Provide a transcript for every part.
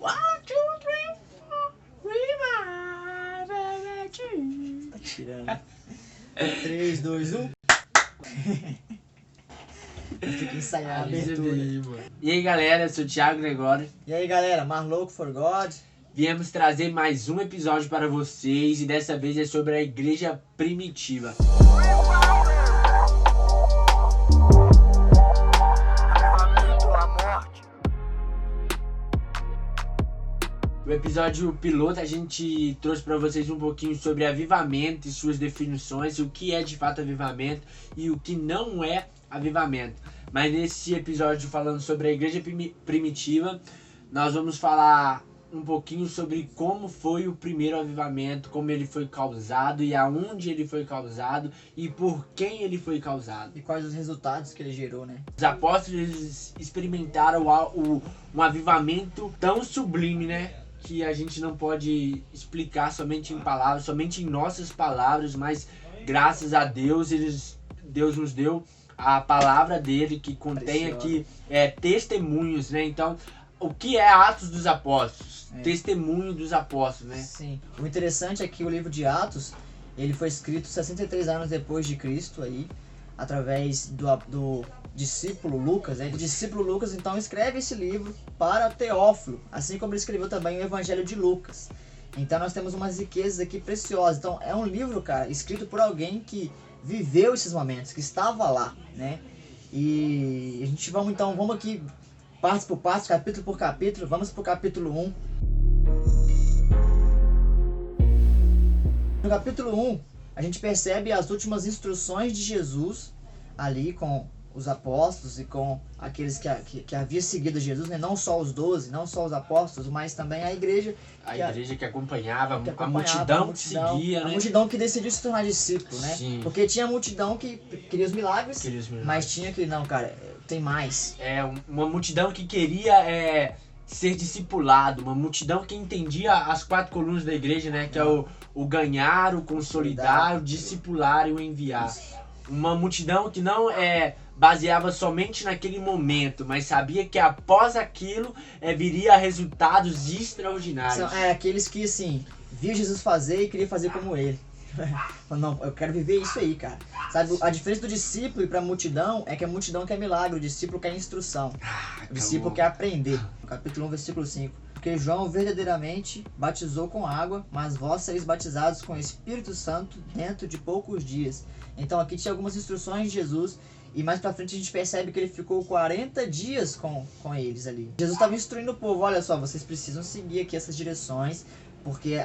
1, 2, 3, 4, 5. Tá tirando. 3, 2, 1. Fica ensaiando a abertura. E aí galera, eu sou o Thiago Gregório. E aí galera, Marloco for God. Viemos trazer mais um episódio para vocês e dessa vez é sobre a igreja primitiva. No episódio piloto a gente trouxe para vocês um pouquinho sobre avivamento e suas definições, o que é de fato avivamento e o que não é avivamento. Mas nesse episódio falando sobre a igreja primitiva, nós vamos falar um pouquinho sobre como foi o primeiro avivamento, como ele foi causado e aonde ele foi causado e por quem ele foi causado. E quais os resultados que ele gerou, né? Os apóstolos eles experimentaram um avivamento tão sublime, né? Que a gente não pode explicar somente em palavras, somente em nossas palavras, mas graças a Deus, Deus nos deu a palavra dele que contém aqui testemunhos, né? Então, o que é Atos dos Apóstolos? Testemunho dos apóstolos, né? Sim. O interessante é que o livro de Atos, ele foi escrito 63 anos depois de Cristo aí, através do discípulo Lucas, né? O discípulo Lucas então escreve esse livro para Teófilo, assim como ele escreveu também o Evangelho de Lucas. Então nós temos umas riquezas aqui preciosas. Então é um livro, cara, escrito por alguém que viveu esses momentos, que estava lá, né? E a gente vamos aqui parte por parte, capítulo por capítulo. Vamos pro capítulo 1. No capítulo 1, a gente percebe as últimas instruções de Jesus ali com os apóstolos e com aqueles que haviam seguido Jesus, né? Não só os 12, não só os apóstolos, mas também a igreja. A igreja que acompanhava, a multidão que seguia, né? A multidão que decidiu se tornar discípulo, né? Sim. Porque tinha a multidão que queria os milagres, mas tinha que, não, cara, tem mais. É, uma multidão que queria ser discipulado, uma multidão que entendia as 4 colunas da igreja, né? Que é o ganhar, o consolidar, o discipular e o enviar. Isso. Uma multidão que não baseava somente naquele momento, mas sabia que após aquilo viria resultados extraordinários. São aqueles que, assim, viu Jesus fazer e queria fazer como ele. Não, eu quero viver isso aí, cara. Sabe, a diferença do discípulo e pra multidão é que a multidão quer milagre, o discípulo quer instrução. O discípulo quer aprender. Capítulo 1, versículo 5. Porque João verdadeiramente batizou com água, mas vós sereis batizados com o Espírito Santo dentro de poucos dias. Então aqui tinha algumas instruções de Jesus. E mais pra frente a gente percebe que ele ficou 40 dias com eles ali. Jesus estava instruindo o povo, olha só, vocês precisam seguir aqui essas direções, porque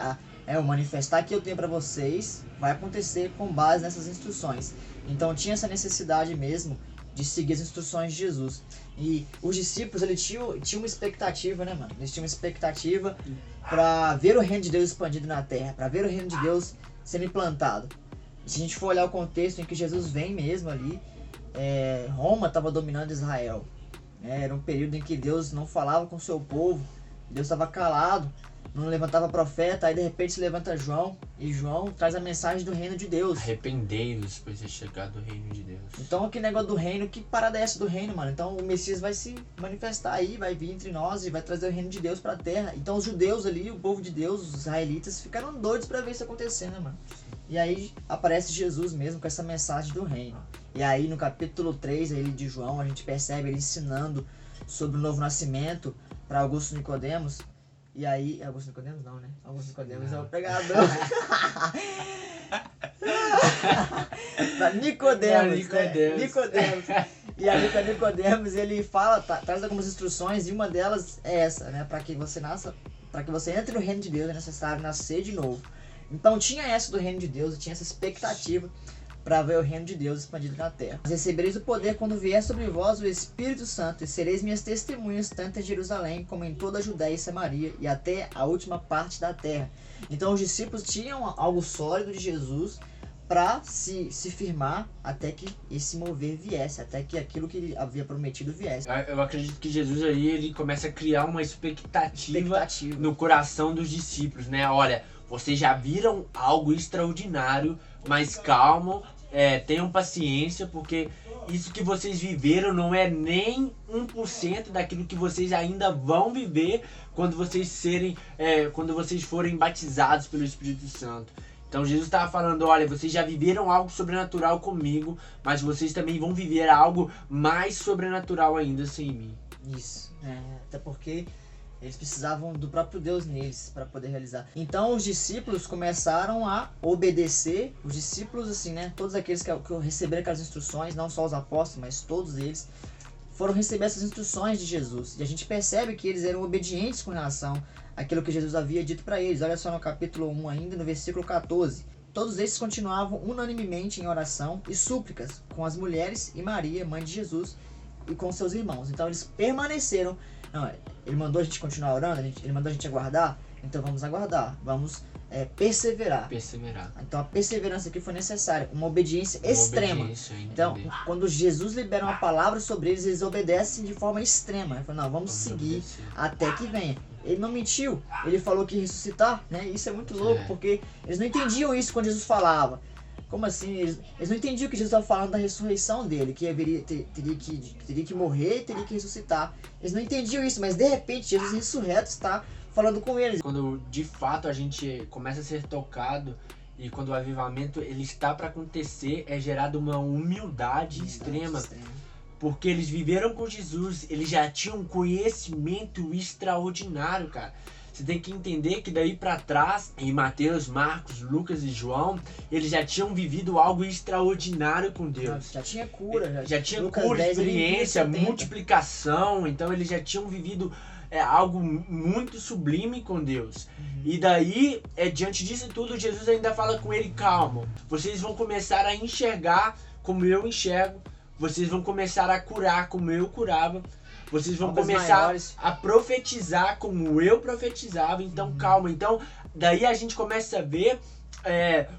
o manifestar que eu tenho pra vocês vai acontecer com base nessas instruções. Então tinha essa necessidade mesmo de seguir as instruções de Jesus. E os discípulos, eles tinham uma expectativa, né, mano? Eles tinham uma expectativa pra ver o reino de Deus expandido na terra, pra ver o reino de Deus sendo implantado. E se a gente for olhar o contexto em que Jesus vem mesmo ali, Roma estava dominando Israel. Era um período em que Deus não falava com o seu povo, Deus estava calado, não levantava profeta, aí de repente se levanta João, e João traz a mensagem do reino de Deus. Arrependei-vos, pois é chegado o reino de Deus. Então que negócio do reino, que parada é essa do reino, mano? Então o Messias vai se manifestar aí, vai vir entre nós e vai trazer o reino de Deus pra terra. Então os judeus ali, o povo de Deus, os israelitas, ficaram doidos pra ver isso acontecer, né, mano? E aí aparece Jesus mesmo com essa mensagem do reino. E aí no capítulo 3 aí, de João, a gente percebe ele ensinando sobre o novo nascimento para Augusto Nicodemos. E aí, Augusto Nicodemos não, né? Augusto Nicodemos é o pregador. Nicodemos. E aí para Nicodemos ele fala, traz algumas instruções e uma delas é essa, né? Para que você entre no reino de Deus é necessário nascer de novo. Então tinha essa do reino de Deus, tinha essa expectativa para ver o reino de Deus expandido na terra. Recebereis o poder quando vier sobre vós o Espírito Santo, e sereis minhas testemunhas tanto em Jerusalém como em toda a Judéia e Samaria e até a última parte da terra. Então os discípulos tinham algo sólido de Jesus para se firmar até que esse mover viesse, até que aquilo que ele havia prometido viesse. Eu acredito que Jesus aí ele começa a criar uma expectativa no coração dos discípulos, né? Olha, vocês já viram algo extraordinário, mas calma, tenham paciência, porque isso que vocês viveram não é nem 1% daquilo que vocês ainda vão viver quando vocês forem batizados pelo Espírito Santo. Então Jesus estava falando, olha, vocês já viveram algo sobrenatural comigo, mas vocês também vão viver algo mais sobrenatural ainda sem mim. Isso, até porque eles precisavam do próprio Deus neles para poder realizar. Então os discípulos começaram a obedecer, os discípulos assim, né, todos aqueles que receberam aquelas instruções, não só os apóstolos, mas todos eles, foram receber essas instruções de Jesus. E a gente percebe que eles eram obedientes com relação àquilo que Jesus havia dito para eles. Olha só no capítulo 1 ainda, no versículo 14. Todos eles continuavam unanimemente em oração e súplicas com as mulheres e Maria, mãe de Jesus, e com seus irmãos. Então eles permaneceram. Não, ele mandou a gente continuar orando, ele mandou a gente aguardar, então vamos aguardar, vamos perseverar. Então a perseverança aqui foi necessária, uma obediência extrema. Então, quando Jesus libera uma palavra sobre eles, eles obedecem de forma extrema. Ele falou, não, vamos seguir até que venha. Ele não mentiu, ele falou que ia ressuscitar, né? Isso é muito louco, porque eles não entendiam isso quando Jesus falava. Como assim? Eles não entendiam que Jesus estava falando da ressurreição dele, que teria que morrer e teria que ressuscitar. Eles não entendiam isso, mas de repente Jesus ressurreto está falando com eles. Quando de fato a gente começa a ser tocado e quando o avivamento ele está para acontecer, é gerada uma humildade extrema. Porque eles viveram com Jesus, eles já tinham um conhecimento extraordinário, cara. Você tem que entender que daí para trás, em Mateus, Marcos, Lucas e João, eles já tinham vivido algo extraordinário com Deus. Já tinha cura. Já tinha cura, experiência, multiplicação. Então eles já tinham vivido algo muito sublime com Deus. E daí, diante disso tudo, Jesus ainda fala com ele, calma. Vocês vão começar a enxergar como eu enxergo. Vocês vão começar a curar como eu curava. Vocês vão começar a profetizar como eu profetizava. Então, calma. Então, daí a gente começa a ver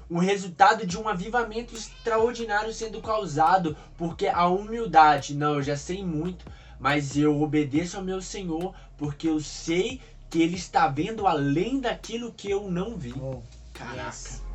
o resultado de um avivamento extraordinário sendo causado. Porque a humildade, não, eu já sei muito, mas eu obedeço ao meu Senhor, porque eu sei que Ele está vendo além daquilo que eu não vi. Caraca.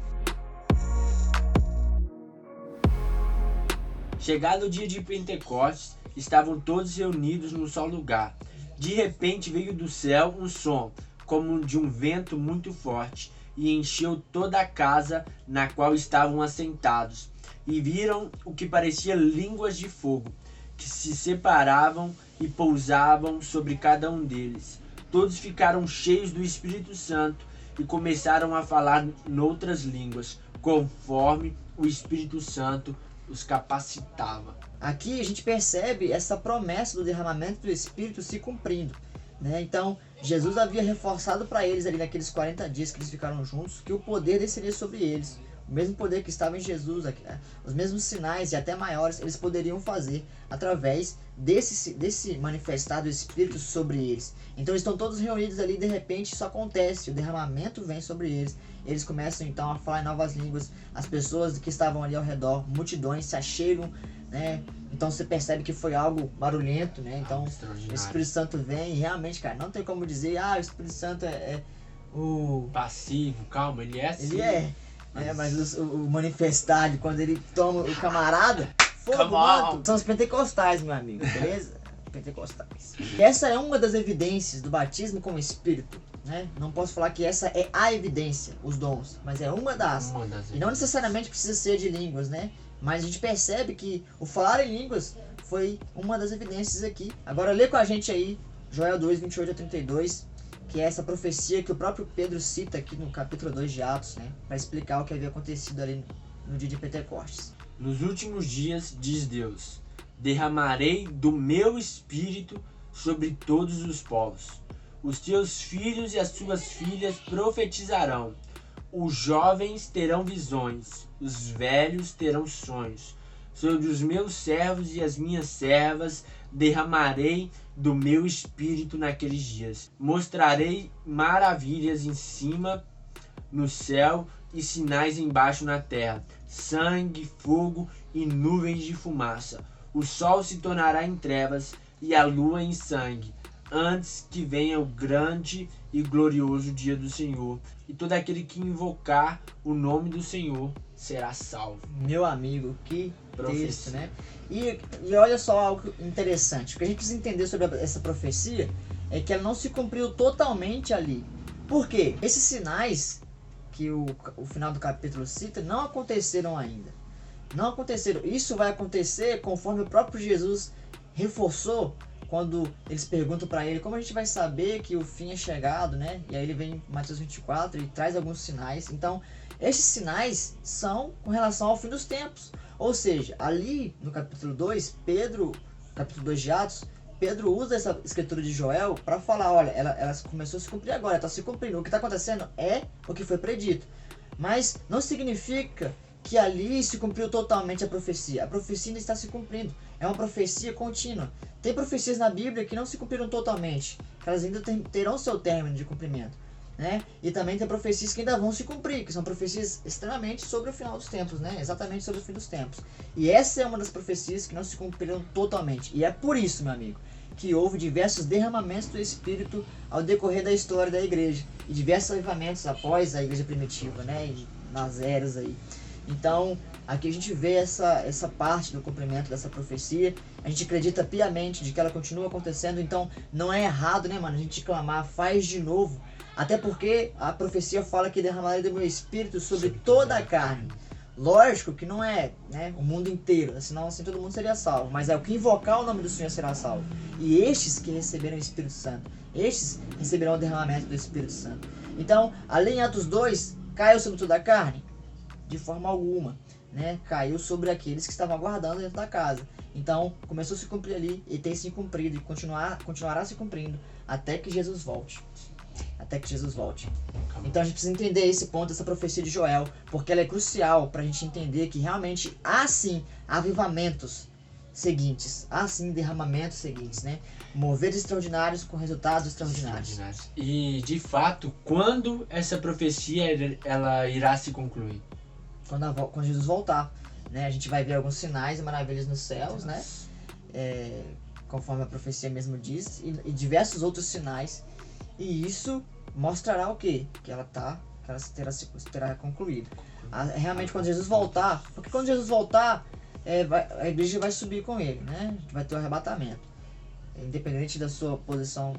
Chegado o dia de Pentecostes, estavam todos reunidos num só lugar. De repente veio do céu um som, como de um vento muito forte, e encheu toda a casa na qual estavam assentados. E viram o que parecia línguas de fogo, que se separavam e pousavam sobre cada um deles. Todos ficaram cheios do Espírito Santo e começaram a falar noutras línguas, conforme o Espírito Santo os capacitava. Aqui a gente percebe essa promessa do derramamento do Espírito se cumprindo, né? Então Jesus havia reforçado para eles ali naqueles 40 dias que eles ficaram juntos, que o poder desceria sobre eles. O mesmo poder que estava em Jesus, os mesmos sinais e até maiores eles poderiam fazer através desse manifestar do Espírito sobre eles. Então eles estão todos reunidos ali e de repente isso acontece, o derramamento vem sobre eles. Eles começam então a falar em novas línguas, as pessoas que estavam ali ao redor, multidões se achegam, né? Então você percebe que foi algo barulhento, né? Então o Espírito Santo vem e realmente, cara, não tem como dizer, o Espírito Santo é o... passivo, calma, ele é assim. Ele mas o manifestar, quando ele toma o camarada, fogo, manto, são os pentecostais, meu amigo, beleza? Pentecostais. Essa é uma das evidências do batismo com o Espírito, né? Não posso falar que essa é a evidência, os dons, mas é uma das. E não necessariamente precisa ser de línguas, né? Mas a gente percebe que o falar em línguas foi uma das evidências aqui. Agora lê com a gente aí, Joel 2, 28 a 32. Que é essa profecia que o próprio Pedro cita aqui no capítulo 2 de Atos, né? Para explicar o que havia acontecido ali no dia de Pentecostes. Nos últimos dias, diz Deus, derramarei do meu espírito sobre todos os povos. Os teus filhos e as tuas filhas profetizarão. Os jovens terão visões, os velhos terão sonhos. Sobre os meus servos e as minhas servas derramarei do meu espírito naqueles dias. Mostrarei maravilhas em cima no céu e sinais embaixo na terra, sangue, fogo e nuvens de fumaça. O sol se tornará em trevas e a lua em sangue, antes que venha o grande e glorioso dia do Senhor. E todo aquele que invocar o nome do Senhor será salvo. Meu amigo, que Profecia. texto, né? E olha só algo interessante. O que a gente precisa entender sobre essa profecia é que ela não se cumpriu totalmente ali. Por quê? Esses sinais que o final do capítulo cita não aconteceram ainda. Não aconteceram. Isso vai acontecer conforme o próprio Jesus reforçou quando eles perguntam para ele como a gente vai saber que o fim é chegado, né? E aí ele vem em Mateus 24 e traz alguns sinais. Então, esses sinais são com relação ao fim dos tempos. Ou seja, ali no capítulo 2, capítulo 2 de Atos, Pedro usa essa escritura de Joel para falar, olha, ela começou a se cumprir agora, está se cumprindo. O que está acontecendo é o que foi predito. Mas não significa que ali se cumpriu totalmente a profecia. A profecia ainda está se cumprindo. É uma profecia contínua. Tem profecias na Bíblia que não se cumpriram totalmente, que elas ainda terão seu término de cumprimento, né? E também tem profecias que ainda vão se cumprir, que são profecias extremamente sobre o final dos tempos, né? Exatamente sobre o fim dos tempos. E essa é uma das profecias que não se cumpriram totalmente. E é por isso, meu amigo, que houve diversos derramamentos do Espírito ao decorrer da história da igreja. E diversos avivamentos após a igreja primitiva, né? E nas eras aí. Então, aqui a gente vê essa parte do cumprimento dessa profecia. A gente acredita piamente de que ela continua acontecendo. Então, não é errado, né, mano? A gente clamar, faz de novo. Até porque a profecia fala que derramarei do meu espírito sobre toda a carne. Lógico que não é, né, o mundo inteiro, senão assim todo mundo seria salvo. Mas é o que invocar o nome do Senhor será salvo. E estes que receberam o Espírito Santo, estes receberão o derramamento do Espírito Santo. Então, ali em Atos 2, caiu sobre toda a carne? De forma alguma, né? Caiu sobre aqueles que estavam aguardando dentro da casa. Então, começou a se cumprir ali e tem se cumprido e continuará se cumprindo até que Jesus volte. Até que Jesus volte. Então a gente precisa entender esse ponto, essa profecia de Joel, porque ela é crucial para a gente entender que realmente há sim avivamentos seguintes, há sim derramamentos seguintes, né? Moveres extraordinários com resultados extraordinários. E de fato, quando essa profecia ela irá se concluir? Quando Jesus voltar, né? A gente vai ver alguns sinais e maravilhas nos céus, né? Conforme a profecia mesmo diz, e diversos outros sinais. E isso mostrará o quê? Que ela terá concluído. Realmente quando Jesus voltar, porque quando Jesus voltar, a igreja vai subir com ele, né? Vai ter o arrebatamento. Independente da sua posição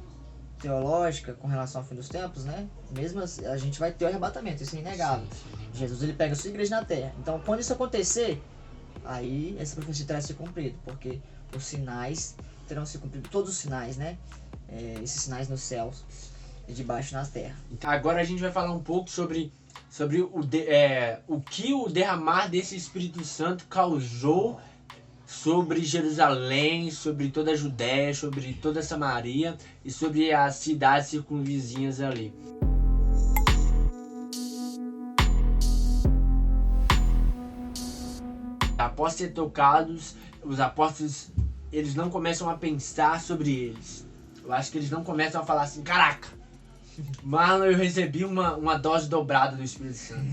teológica com relação ao fim dos tempos, né? Mesmo assim, a gente vai ter o arrebatamento, isso é inegável. Jesus ele pega a sua igreja na terra. Então quando isso acontecer, aí essa profecia terá se cumprido, porque os sinais terão se cumprido, todos os sinais, né? Esses sinais nos céus e debaixo na terra. Agora a gente vai falar um pouco sobre o que o derramar desse Espírito Santo causou sobre Jerusalém, sobre toda a Judéia, sobre toda a Samaria e sobre as cidades circunvizinhas ali. Após ser tocados, os apóstolos eles não começam a pensar sobre eles. Eu acho que eles não começam a falar assim, caraca, mano, eu recebi uma dose dobrada do Espírito Santo.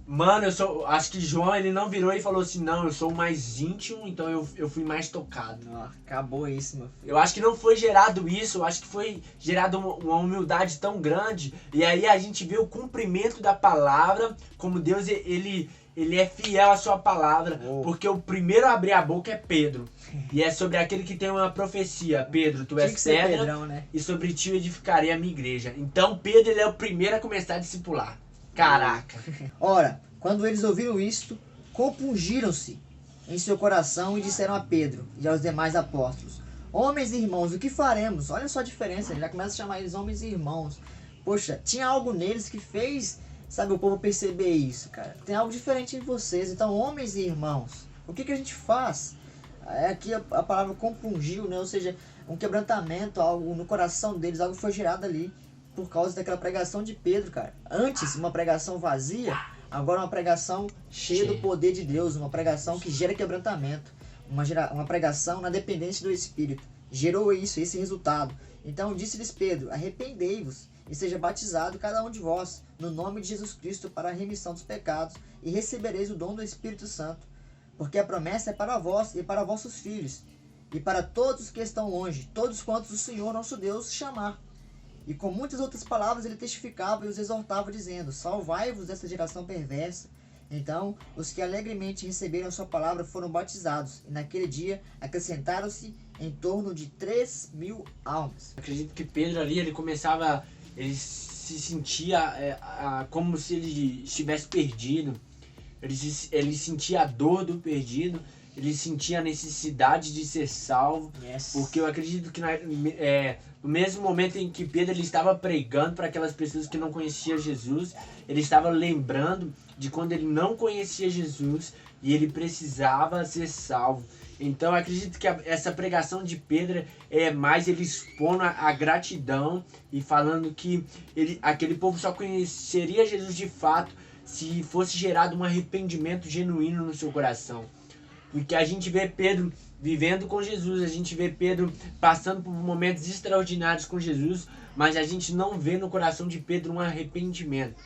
Mano, acho que João ele não virou e falou assim, não, eu sou mais íntimo, então eu fui mais tocado. Acabou isso, meu filho. Eu acho que não foi gerado isso, eu acho que foi gerado uma humildade tão grande. E aí a gente vê o cumprimento da palavra, como Deus ele é fiel à sua palavra, porque o primeiro a abrir a boca é Pedro. E é sobre aquele que tem uma profecia. Pedro, tu és pedra, Pedrão, né? e sobre ti eu edificarei a minha igreja. Então Pedro ele é o primeiro a começar a discipular. Caraca. Ora, quando eles ouviram isto, compungiram-se em seu coração e disseram a Pedro e aos demais apóstolos: homens e irmãos, o que faremos? Olha só a diferença, ele já começa a chamar eles homens e irmãos. Poxa, tinha algo neles que fez, sabe, o povo perceber isso, cara. Tem algo diferente em vocês, então homens e irmãos, o que a gente faz? Aqui a palavra compungiu, né? Ou seja, um quebrantamento, algo no coração deles, algo foi gerado ali por causa daquela pregação de Pedro, cara. Antes, uma pregação vazia, agora uma pregação cheia do poder de Deus, uma pregação que gera quebrantamento, uma pregação na dependência do Espírito. Gerou isso, esse resultado. Então disse-lhes Pedro: arrependei-vos e seja batizado cada um de vós no nome de Jesus Cristo para a remissão dos pecados e recebereis o dom do Espírito Santo. Porque a promessa é para vós e para vossos filhos, e para todos que estão longe, todos quantos o Senhor nosso Deus chamar. E com muitas outras palavras ele testificava e os exortava, dizendo: salvai-vos dessa geração perversa. Então, os que alegremente receberam a sua palavra foram batizados, e naquele dia acrescentaram-se em torno de 3.000 almas. Acredito que Pedro ali, ele se sentia como se ele estivesse perdido. Ele sentia a dor do perdido, ele sentia a necessidade de ser salvo. Yes. Porque eu acredito que no mesmo momento em que Pedro ele estava pregando para aquelas pessoas que não conheciam Jesus, ele estava lembrando de quando ele não conhecia Jesus e ele precisava ser salvo. Então eu acredito que essa pregação de Pedro é mais ele expondo a gratidão e falando que aquele povo só conheceria Jesus de fato se fosse gerado um arrependimento genuíno no seu coração. Porque a gente vê Pedro vivendo com Jesus, a gente vê Pedro passando por momentos extraordinários com Jesus, mas a gente não vê no coração de Pedro um arrependimento.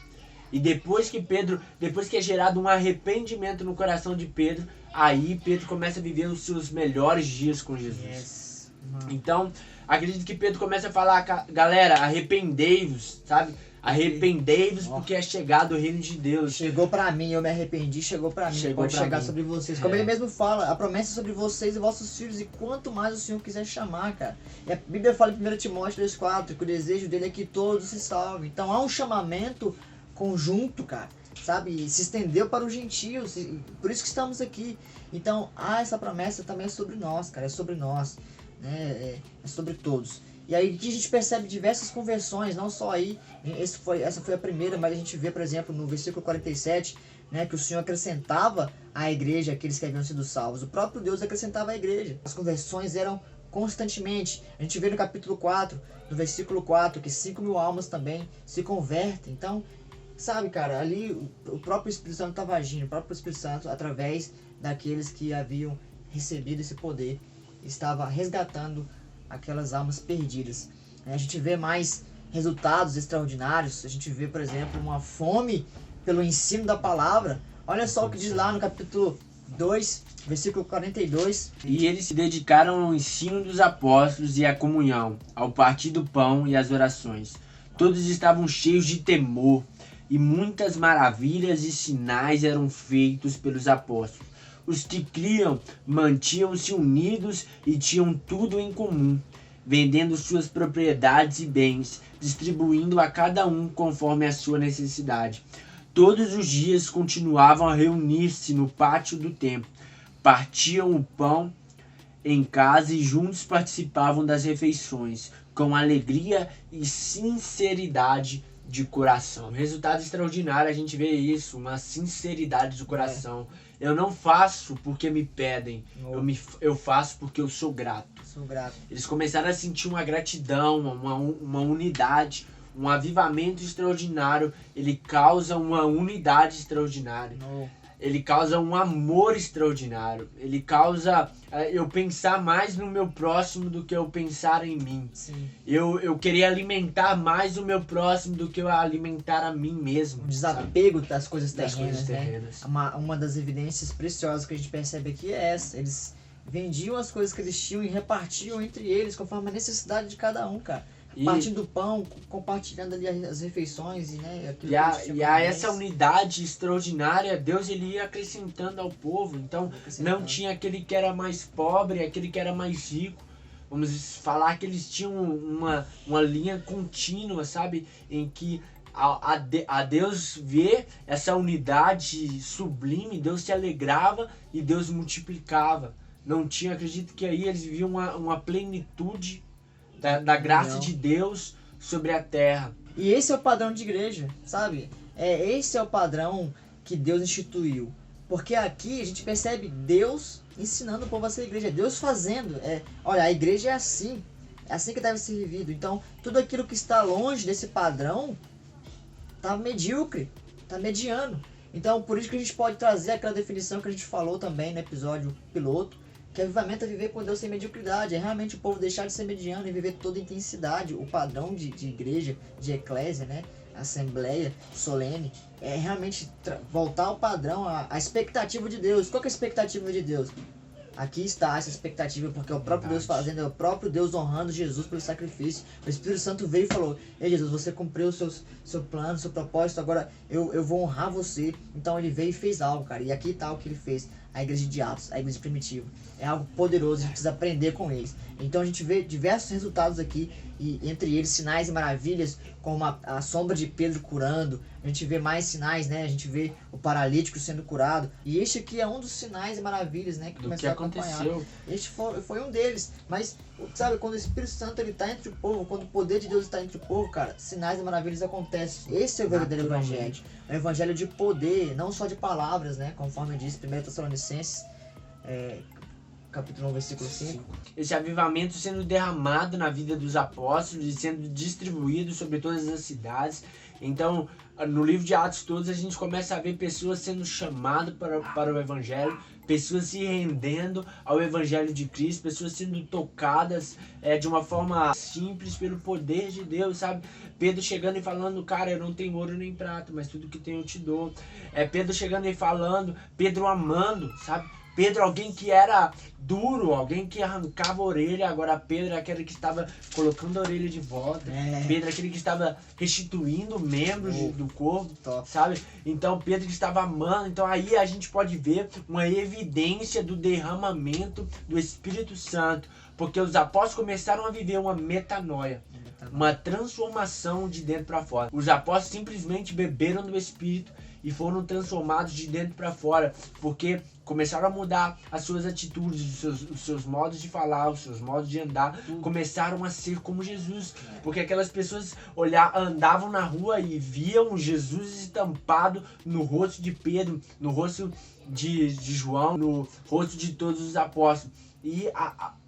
E depois que é gerado um arrependimento no coração de Pedro, aí Pedro começa a viver os seus melhores dias com Jesus. Yes. Então, acredito que Pedro começa a falar: galera, arrependei-vos, sabe? Arrependei-vos porque é chegado o reino de Deus. Chegou pra mim, eu me arrependi, chegou pra mim, pode chegar sobre vocês. Como ele mesmo fala, a promessa é sobre vocês e vossos filhos, e quanto mais o Senhor quiser chamar, cara. E a Bíblia fala em 1 Timóteo 2,4 que o desejo dele é que todos se salvem. Então há um chamamento conjunto, cara, sabe? E se estendeu para os gentios, por isso que estamos aqui. Então essa promessa também é sobre nós, cara, é sobre nós, né? É sobre todos. E aí que a gente percebe diversas conversões, não só aí, essa foi a primeira, mas a gente vê, por exemplo, no versículo 47, né, que o Senhor acrescentava à igreja aqueles que haviam sido salvos. O próprio Deus acrescentava à igreja. As conversões eram constantemente. A gente vê no capítulo 4, no versículo 4, que 5.000 almas também se convertem. Então, sabe, cara, ali o próprio Espírito Santo estava agindo, o próprio Espírito Santo, através daqueles que haviam recebido esse poder, estava resgatando aquelas almas perdidas. A gente vê mais resultados extraordinários. A gente vê, por exemplo, uma fome pelo ensino da palavra. Olha só o que diz lá no capítulo 2, versículo 42. E eles se dedicaram ao ensino dos apóstolos e à comunhão, ao partir do pão e às orações. Todos estavam cheios de temor, e muitas maravilhas e sinais eram feitos pelos apóstolos. Os que criam mantinham-se unidos e tinham tudo em comum, vendendo suas propriedades e bens, distribuindo a cada um conforme a sua necessidade. Todos os dias continuavam a reunir-se no pátio do templo, partiam o pão em casa e juntos participavam das refeições, com alegria e sinceridade de coração. Resultado extraordinário, a gente vê isso, uma sinceridade de coração. Eu não faço porque me pedem, eu faço porque eu sou grato. Sou grato. Eles começaram a sentir uma gratidão, uma unidade, um avivamento extraordinário. Ele causa uma unidade extraordinária. Ele causa um amor extraordinário. Ele causa eu pensar mais no meu próximo do que eu pensar em mim. Sim. Eu queria alimentar mais o meu próximo do que eu alimentar a mim mesmo. Um desapego das coisas terrenas, das coisas terrenas. Né? Uma das evidências preciosas que a gente percebe aqui é essa. Eles vendiam as coisas que eles tinham e repartiam entre eles conforme a necessidade de cada um, cara. Partindo do pão, compartilhando ali as refeições né, aquilo e a essa unidade extraordinária, Deus ele ia acrescentando ao povo. Então não tinha aquele que era mais pobre, aquele que era mais rico. Vamos falar que eles tinham uma linha contínua, sabe? Em que a Deus vê essa unidade sublime, Deus se alegrava e Deus multiplicava. Não tinha, acredito que aí eles viviam uma plenitude da graça de Deus sobre a terra. E esse é o padrão de igreja, sabe? Esse é o padrão que Deus instituiu. Porque aqui a gente percebe Deus ensinando o povo a ser igreja, Deus fazendo. Olha, a igreja é assim que deve ser vivido. Então, tudo aquilo que está longe desse padrão está medíocre, está mediano. Então, por isso que a gente pode trazer aquela definição que a gente falou também no episódio piloto, que avivamento é viver com Deus sem mediocridade, é realmente o povo deixar de ser mediano e viver toda intensidade. O padrão de igreja, de eclésia, né? Assembleia solene, é realmente voltar ao padrão, a expectativa de Deus. Qual que é a expectativa de Deus? Aqui está essa expectativa, porque é o próprio Deus fazendo, é o próprio Deus honrando Jesus pelo sacrifício. O Espírito Santo veio e falou: ei Jesus, você cumpriu o seu plano, seu propósito, agora eu vou honrar você. Então ele veio e fez algo, cara. E aqui está o que ele fez. A igreja de Atos, a igreja primitiva. É algo poderoso, a gente precisa aprender com eles. Então a gente vê diversos resultados aqui, e entre eles sinais e maravilhas, como a sombra de Pedro curando. A gente vê mais sinais, né? A gente vê o paralítico sendo curado. E este aqui é um dos sinais e maravilhas, né? Que começou a acompanhar. Este foi um deles. Mas, sabe, quando o Espírito Santo ele tá entre o povo, quando o poder de Deus está entre o povo, cara, sinais e maravilhas acontecem. Esse é o verdadeiro evangelho. É um evangelho de poder, não só de palavras, né? Conforme diz 1 Tessalonicenses, capítulo 1, versículo 5. Esse avivamento sendo derramado na vida dos apóstolos e sendo distribuído sobre todas as cidades. Então, no livro de Atos todos, a gente começa a ver pessoas sendo chamadas para o evangelho, pessoas se rendendo ao evangelho de Cristo, pessoas sendo tocadas de uma forma simples pelo poder de Deus, sabe? Pedro chegando e falando: cara, eu não tenho ouro nem prata, mas tudo que tenho eu te dou. Pedro chegando e falando, Pedro amando, sabe? Pedro, alguém que era duro, alguém que arrancava a orelha, agora Pedro é aquele que estava colocando a orelha de volta. Pedro é aquele que estava restituindo membros do corpo, sabe? Então Pedro que estava amando. Então aí a gente pode ver uma evidência do derramamento do Espírito Santo, porque os apóstolos começaram a viver uma metanoia, uma transformação de dentro para fora. Os apóstolos simplesmente beberam do Espírito e foram transformados de dentro para fora, porque começaram a mudar as suas atitudes, os seus modos de falar, os seus modos de andar, começaram a ser como Jesus, porque aquelas pessoas andavam na rua e viam Jesus estampado no rosto de Pedro, no rosto de João, no rosto de todos os apóstolos. E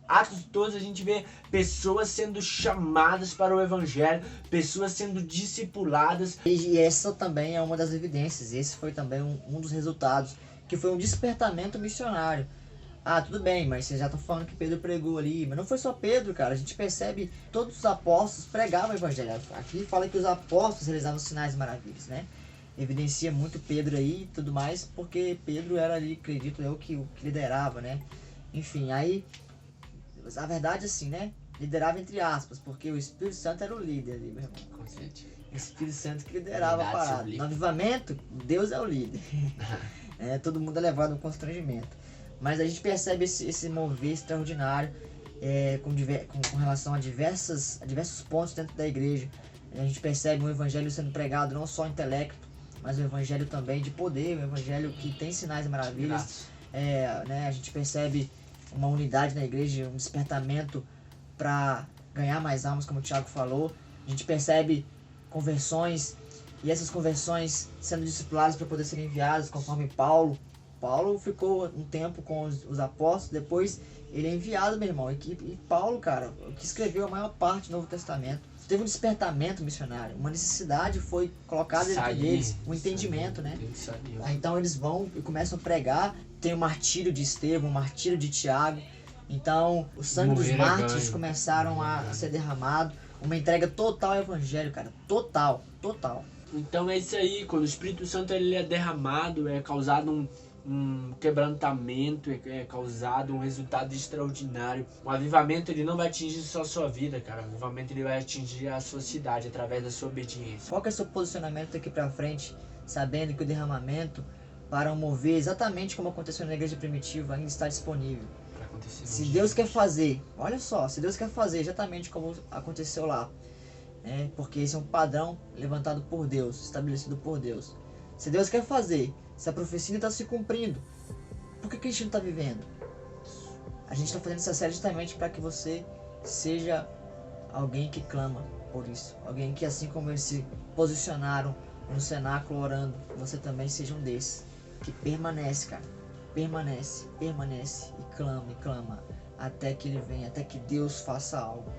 Atos todos a gente vê pessoas sendo chamadas para o evangelho, pessoas sendo discipuladas. E essa também é uma das evidências, esse foi também um dos resultados, que foi um despertamento missionário. Ah, tudo bem, mas vocês já estão falando que Pedro pregou ali, mas não foi só Pedro, cara. A gente percebe todos os apóstolos pregavam o evangelho. Aqui fala que os apóstolos realizavam sinais e maravilhas, né? Evidencia muito Pedro aí e tudo mais, porque Pedro era ali, acredito eu, que liderava, né? Enfim, aí a verdade assim, né? Liderava entre aspas, porque o Espírito Santo era o líder ali, meu irmão. Com certeza. O Espírito Santo que liderava a parada. No avivamento, Deus é o líder. Todo mundo é levado ao constrangimento. Mas a gente percebe esse mover extraordinário com relação a diversos pontos dentro da igreja. A gente percebe um evangelho sendo pregado não só intelecto, mas um evangelho também de poder, um evangelho que tem sinais e maravilhas. A gente percebe uma unidade na igreja, um despertamento para ganhar mais almas, como o Thiago falou. A gente percebe conversões, e essas conversões sendo discipuladas para poder serem enviadas, conforme Paulo. Paulo ficou um tempo com os apóstolos, depois ele é enviado, meu irmão. E Paulo, cara, que escreveu a maior parte do Novo Testamento, teve um despertamento missionário, uma necessidade foi colocada entre eles, um entendimento, né? Então eles vão e começam a pregar. Tem o martírio de Estevão, o martírio de Tiago. Então o sangue dos mártires começaram a ser derramado. Uma entrega total ao evangelho, cara. Total. Então é isso aí. Quando o Espírito Santo ele é derramado, é causado um quebrantamento, é causado um resultado extraordinário. O avivamento ele não vai atingir só a sua vida, cara. O avivamento ele vai atingir a sua cidade através da sua obediência. Qual que é o seu posicionamento daqui pra frente, sabendo que o derramamento para mover exatamente como aconteceu na igreja primitiva ainda está disponível? Se Deus quer fazer, olha só, se Deus quer fazer exatamente como aconteceu lá, porque esse é um padrão levantado por Deus, estabelecido por Deus. Se Deus quer fazer, se a profecia está se cumprindo, por que a gente não está vivendo? A gente está fazendo essa série justamente para que você seja alguém que clama por isso. Alguém que, assim como eles se posicionaram no cenáculo orando, você também seja um desses. Que permanece, cara. Permanece e clama até que ele venha, até que Deus faça algo.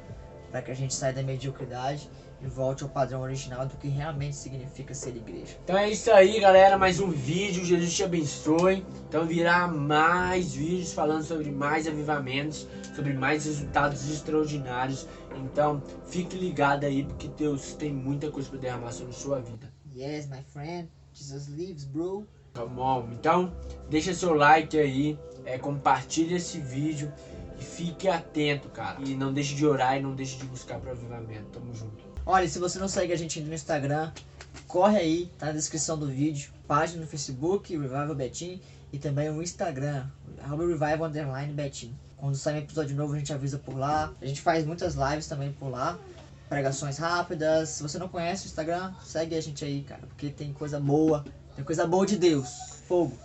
Para que a gente saia da mediocridade e volte ao padrão original do que realmente significa ser igreja. Então é isso aí, galera, mais um vídeo, Jesus te abençoe. Então virá mais vídeos falando sobre mais avivamentos, sobre mais resultados extraordinários. Então fique ligado aí, porque Deus tem muita coisa para derramar sobre sua vida. Yes, my friend, Jesus lives, bro. Tá bom? Então, deixa seu like aí, compartilha esse vídeo e fique atento, cara. E não deixe de orar e não deixe de buscar para avivamento. Tamo junto. Olha, se você não segue a gente ainda no Instagram, corre aí, tá na descrição do vídeo. Página no Facebook, Revival Betim, e também o Instagram, @revival_betim. Quando sair um episódio novo a gente avisa por lá. A gente faz muitas lives também por lá, pregações rápidas. Se você não conhece o Instagram, segue a gente aí, cara, porque tem coisa boa de Deus. Fogo.